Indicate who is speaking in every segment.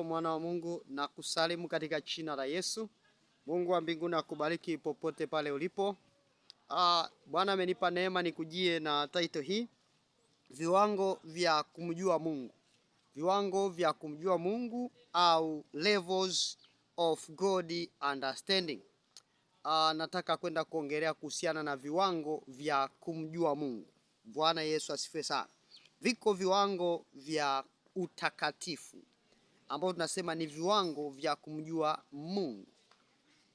Speaker 1: Mwana wa Mungu, na kusalimu katika jina la Yesu. Mungu wa mbinguni akubariki popote pale ulipo. Bwana amenipa neema nikujie na title hii, viwango vya kumjua Mungu. Viwango vya kumjua Mungu au levels of God understanding. Nataka kwenda kuongelea kuhusiana na viwango vya kumjua Mungu. Bwana Yesu asifiwe sana. Viko viwango vya utakatifu ambao tunasema ni viwango vya kumjua Mungu.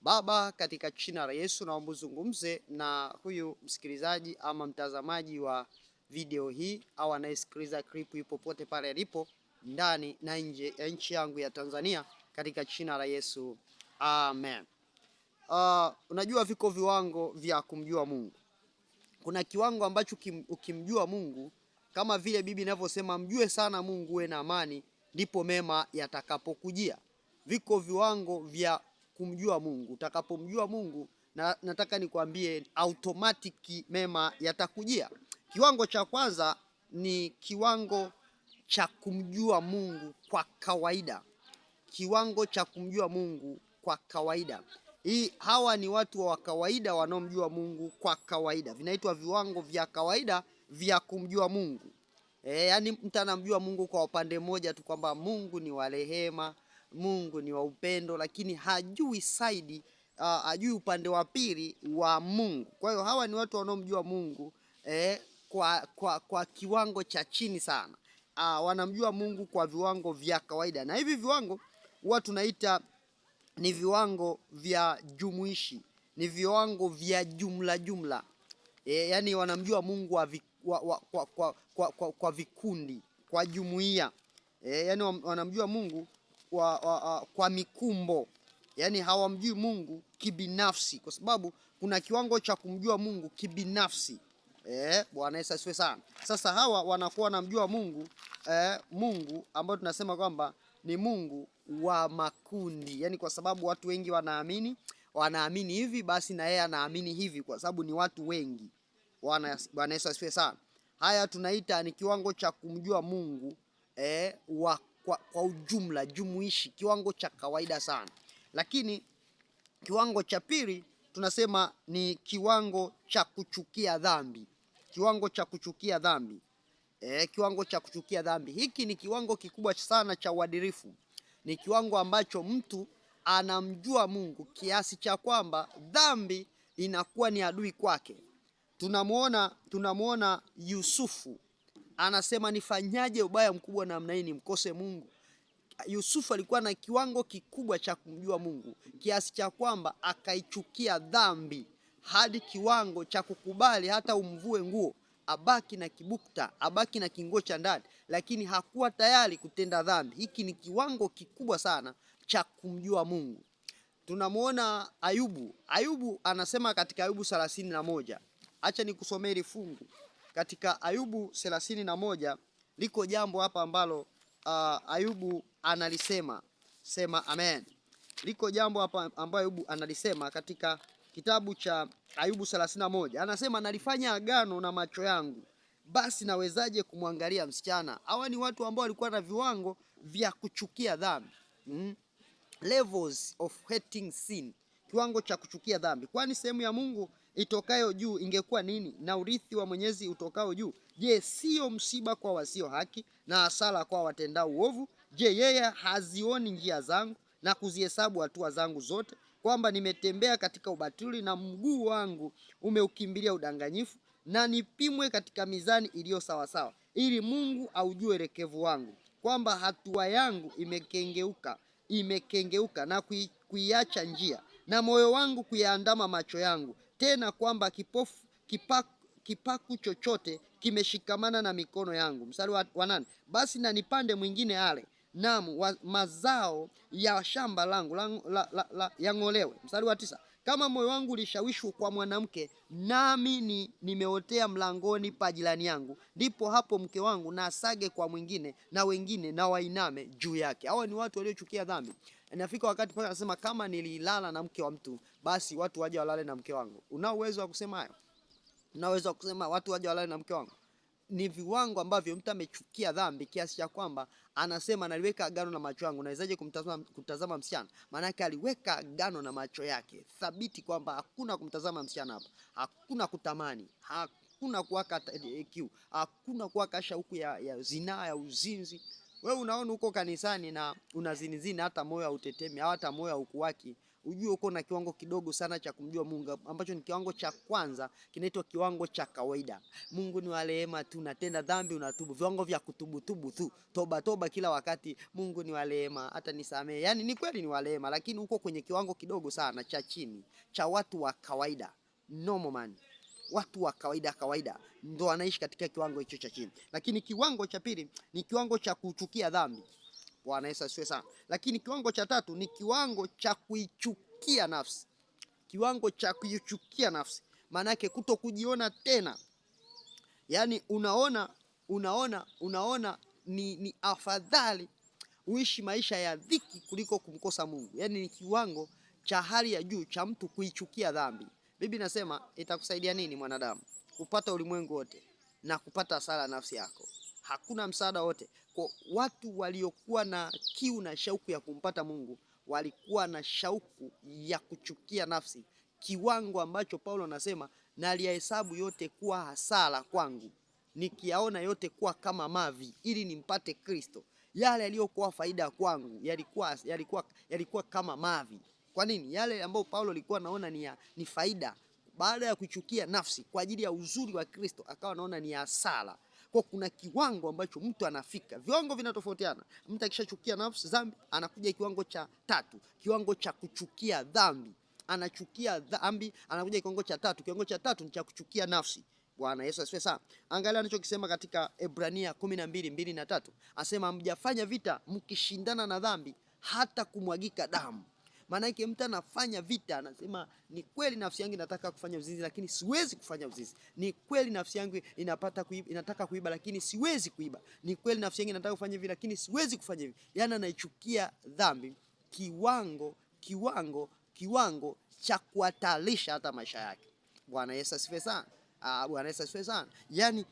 Speaker 1: Baba, katika jina la Yesu naomba uzungumze na huyu msikilizaji ama mtazamaji wa video hii au anayesikiliza clip hii popote pale alipo ndani na nje ya nchi yangu ya Tanzania, katika jina la Yesu. Amen. Unajua viko viwango vya kumjua Mungu. Kuna kiwango ambacho ukimjua Mungu, kama vile Biblia inavyosema mjue sana Mungu uwe na amani, ndipo mema yatakapokujia. Viko viwango vya kumjua Mungu. Utakapomjua Mungu, na nataka nikwambie automatic mema yatakujia. Kiwango cha kwanza ni kiwango cha kumjua Mungu kwa kawaida. Kiwango cha kumjua Mungu kwa kawaida. Hawa ni watu wa kawaida wanaomjua Mungu kwa kawaida. Vinaitwa viwango vya kawaida vya kumjua Mungu. Yani mtu anamjua Mungu kwa upande mmoja tu, kwamba Mungu ni wa rehema, Mungu ni wa upendo, lakini hajui hajui upande wa pili wa Mungu. Kwa hiyo hawa ni watu wanaomjua Mungu kwa kiwango cha chini sana. Wanamjua Mungu kwa viwango vya kawaida, na hivi viwango huwa tunaita ni viwango vya jumuishi, ni viwango vya jumla. Yani wanamjua Mungu kwa vikundi, kwa jumuiya. Yani wanamjua Mungu kwa mikumbo. Yani hawamjui Mungu kibinafsi, kwa sababu kuna kiwango cha kumjua Mungu kibinafsi. Bwana Yesu asifiwe sana. Sasa hawa wanakuwa wanamjua Mungu Mungu ambao tunasema kwamba ni Mungu wa makundi. Yani kwa sababu watu wengi wanaamini hivi, basi na yeye anaamini hivi, kwa sababu ni watu wengi. Bwana Yesu asifiwe sana. Haya tunaita ni kiwango cha kumjua Mungu kwa ujumla, jumuishi, kiwango cha kawaida sana. Lakini kiwango cha pili tunasema ni kiwango cha kuchukia dhambi. Kiwango cha kuchukia dhambi. Kiwango cha kuchukia dhambi. Hiki ni kiwango kikubwa sana cha uadilifu. Ni kiwango ambacho mtu anamjua Mungu kiasi cha kwamba dhambi inakuwa ni adui kwake. Tunamuona Yusufu anasema, nifanyaje ubaya mkubwa namna hii nimkose Mungu? Yusufu alikuwa na kiwango kikubwa cha kumjua Mungu kiasi cha kwamba akaichukia dhambi hadi kiwango cha kukubali hata umvue nguo, abaki na kibukta, abaki na kingo cha ndani, lakini hakuwa tayari kutenda dhambi. Hiki ni kiwango kikubwa sana cha kumjua Mungu. Tunamuona Ayubu anasema katika Ayubu 31. Acha nikusomee hili fungu. Katika Ayubu 31 liko jambo hapa ambalo Ayubu analisema. Sema amen. Liko jambo hapa ambayo Ayubu analisema katika kitabu cha Ayubu 31. Anasema, nalifanya agano na macho yangu, basi nawezaje kumwangalia msichana? Hawa ni watu ambao walikuwa na viwango vya kuchukia dhambi. Levels of hating sin. Kiwango cha kuchukia dhambi. Kwani sehemu ya Mungu itokayo juu ingekuwa nini, na urithi wa Mwenyezi utokao juu? Je, sio msiba kwa wasio haki na hasara kwa watendao uovu? Je, yeye hazioni njia zangu na kuzihesabu hatua zangu zote, kwamba nimetembea katika ubatili na mguu wangu umeukimbilia udanganyifu? Na nipimwe katika mizani iliyo sawasawa, ili Mungu aujue rekevu wangu, kwamba hatua yangu imekengeuka na kuiacha njia, na moyo wangu kuyaandama macho yangu, tena kwamba kipaku chochote kimeshikamana na mikono yangu. Mstari wa 8, basi na nipande mwingine ale, naam mazao ya shamba langu yang'olewe. Mstari wa 9, kama moyo wangu ulishawishwa kwa mwanamke, nami nimeotea mlangoni pa jirani yangu, ndipo hapo mke wangu na asage kwa mwingine, na wengine na wainame juu yake. Hawa ni watu waliochukia dhambi. Inafika wakati paka anasema, kama nililala na mke wa mtu, basi watu waje walale na mke wangu. Una uwezo wa kusema hayo? Una uwezo wa kusema watu waje walale na mke wangu? ni viwango ambavyo mtu amechukia dhambi kiasi cha kwamba anasema naliweka agano na macho yangu. Nawezaje kutazama msichana? Maana yake aliweka agano na macho yake thabiti kwamba hakuna kumtazama msichana hapa, hakuna kutamani, hakuna kuwaka kiu, hakuna kuwaka shauku ya zinaa, ya uzinzi. Wewe unaona uko kanisani na unazinizini, hata moyo hautetemi, hata moyo haukuwaki, ujue uko na kiwango kidogo sana cha kumjua Mungu, ambacho ni kiwango cha kwanza, kinaitwa kiwango cha kawaida. Mungu ni wa rehema tu, unatenda dhambi unatubu, viwango vya kutubu tu, toba kila wakati. Mungu ni wa rehema, hata nisamee. Yani ni kweli ni wa rehema, lakini uko kwenye kiwango kidogo sana cha chini cha watu wa kawaida, normal man. Watu wa kawaida ndo wanaishi katika kiwango hicho cha chini. Lakini kiwango cha pili ni kiwango cha kuchukia dhambi. Bwana Yesu asifiwe sana. Lakini kiwango cha tatu ni kiwango cha kuichukia nafsi. Kiwango cha kuichukia nafsi, maana yake kutokujiona tena. Yani unaona ni afadhali uishi maisha ya dhiki kuliko kumkosa Mungu. Yani ni kiwango cha hali ya juu cha mtu kuichukia dhambi. Biblia inasema itakusaidia nini mwanadamu kupata ulimwengu wote na kupata hasara nafsi yako? Hakuna msaada wote. Kwa watu waliokuwa na kiu na shauku ya kumpata Mungu walikuwa na shauku ya kuchukia nafsi, kiwango ambacho Paulo anasema naliyahesabu yote kuwa hasara kwangu, nikiyaona yote kuwa kama mavi, ili nimpate Kristo. Yale yaliyokuwa faida kwangu yalikuwa kama mavi. Kwa nini? Yale ambayo Paulo alikuwa anaona ni faida, baada ya kuchukia nafsi kwa ajili ya uzuri wa Kristo, akawa anaona ni hasara. Kwa kuna kiwango ambacho mtu anafika, viwango vinatofautiana. Mtu akishachukia nafsi dhambi, anakuja kiwango cha tatu, kiwango cha kuchukia dhambi. Anachukia dhambi, anakuja kiwango cha tatu. Kiwango cha tatu ni cha kuchukia nafsi. Bwana Yesu asifiwe sana. Angalia anachokisema katika Ebrania 12:2-3. Anasema mjafanya vita mkishindana na dhambi hata kumwagika damu. Maana yake mtu anafanya vita, anasema ni kweli nafsi yangu inataka kufanya uzinzi lakini siwezi kufanya uzinzi. Ni kweli nafsi yangu inataka kuiba lakini siwezi kuiba. Ni kweli nafsi yangu inataka kufanya hivi lakini siwezi kufanya hivi. Yaani anaichukia dhambi kiwango cha kuhatarisha hata maisha yake. Bwana Yesu asifiwe sana. Bwana Yesu asifiwe sana.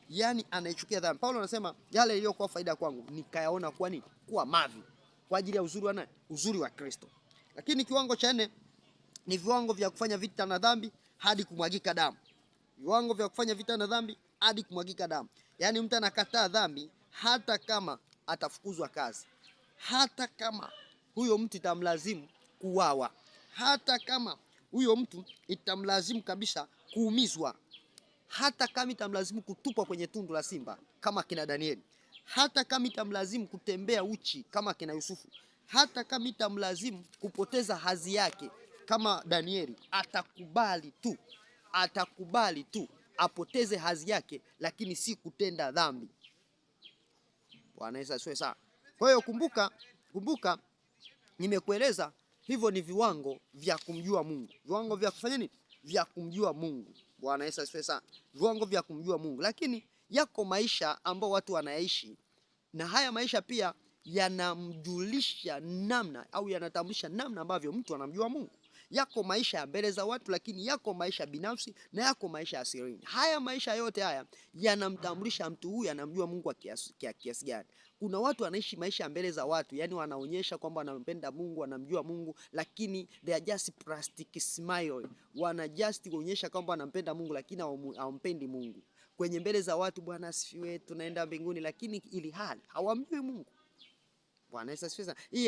Speaker 1: Yani anaichukia dhambi. Paulo anasema yale iliyokuwa faida kwangu nikayaona kuwa nini? Kuwa mavi kwa ajili ya uzuri wa nani? Uzuri wa Kristo. Lakini kiwango cha nne ni viwango vya kufanya vita na dhambi hadi kumwagika damu. Viwango vya kufanya vita na dhambi hadi kumwagika damu. Yaani mtu anakataa dhambi hata kama atafukuzwa kazi. Hata kama huyo mtu itamlazimu kuuawa. Hata kama huyo mtu itamlazimu kabisa kuumizwa. Hata kama itamlazimu kutupwa kwenye tundu la simba kama kina Danieli. Hata kama itamlazimu kutembea uchi kama kina Yusufu. Hata kama itamlazimu kupoteza hadhi yake kama Danieli, atakubali tu apoteze hadhi yake, lakini si kutenda dhambi. Bwana Yesu asifiwe sana. Kwa hiyo kumbuka nimekueleza hivyo ni viwango vya kumjua Mungu. Viwango vya kufanya nini? Vya kumjua Mungu. Bwana Yesu asifiwe sana. Viwango vya kumjua Mungu. Lakini yako maisha ambao watu wanaishi, na haya maisha pia yanamjulisha namna au yanatambulisha namna ambavyo mtu anamjua Mungu. Yako maisha ya mbele za watu, lakini yako maisha binafsi na yako maisha ya sirini. Haya maisha yote haya yanamtambulisha mtu huyu anamjua Mungu kwa kiasi gani. Kuna watu wanaishi maisha ya mbele za watu, yani wanaonyesha kwamba wanampenda Mungu, wanamjua Mungu, lakini they are just plastic smile. Wana just kuonyesha kwamba wanampenda Mungu lakini hawampendi Mungu. Kwenye mbele za watu, Bwana asifiwe, tunaenda mbinguni, lakini ili hali hawamjui Mungu. Bwana Yesu asifiwe. Hii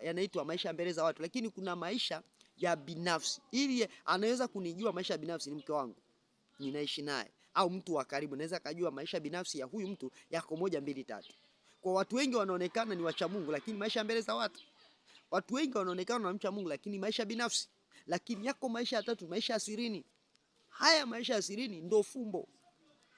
Speaker 1: yanaitwa maisha mbele za watu, lakini kuna maisha ya binafsi. Ili anaweza kunijua maisha binafsi ni mke wangu ninaishi naye, au mtu wa karibu naweza kujua maisha binafsi ya huyu mtu yako 1 2 3. Kwa watu wengi wanaonekana ni wacha Mungu lakini maisha mbele za watu. Watu wengi wanaonekana wanamcha Mungu lakini maisha binafsi. Lakini yako maisha ya tatu, maisha ya sirini. Haya maisha ya sirini ndio fumbo.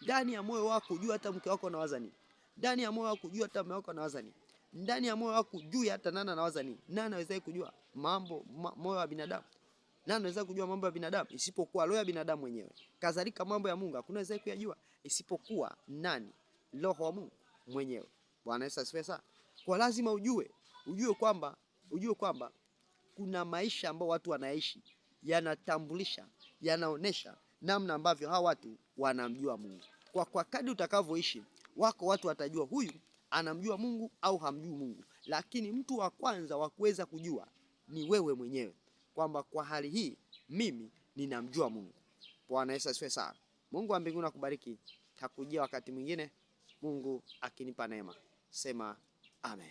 Speaker 1: Ndani ya moyo wako jua hata mke wako anawaza nini. Ndani ya moyo wako jua hata mume wako anawaza nini. Ndani ya moyo wako jua hata nani anawaza nini. Nani anaweza kujua moyo wa binadamu? Nani anaweza kujua mambo ya binadamu isipokuwa roho ya binadamu mwenyewe? Kadhalika mambo ya Mungu hakuna anaweza kuyajua isipokuwa nani? Roho wa Mungu mwenyewe. Bwana Yesu asifiwe sana. Kwa lazima ujue kwamba kuna maisha ambayo watu wanaishi yanatambulisha, yanaonesha namna ambavyo hawa watu wanamjua Mungu. Kwa kadri utakavyoishi wako watu watajua huyu anamjua Mungu au hamjui Mungu, lakini mtu wa kwanza wa kuweza kujua ni wewe mwenyewe, kwamba kwa hali hii mimi ninamjua Mungu. Bwana Yesu asifiwe sana. Mungu wa mbinguni akubariki. Takujia wakati mwingine, Mungu akinipa neema. Sema amen.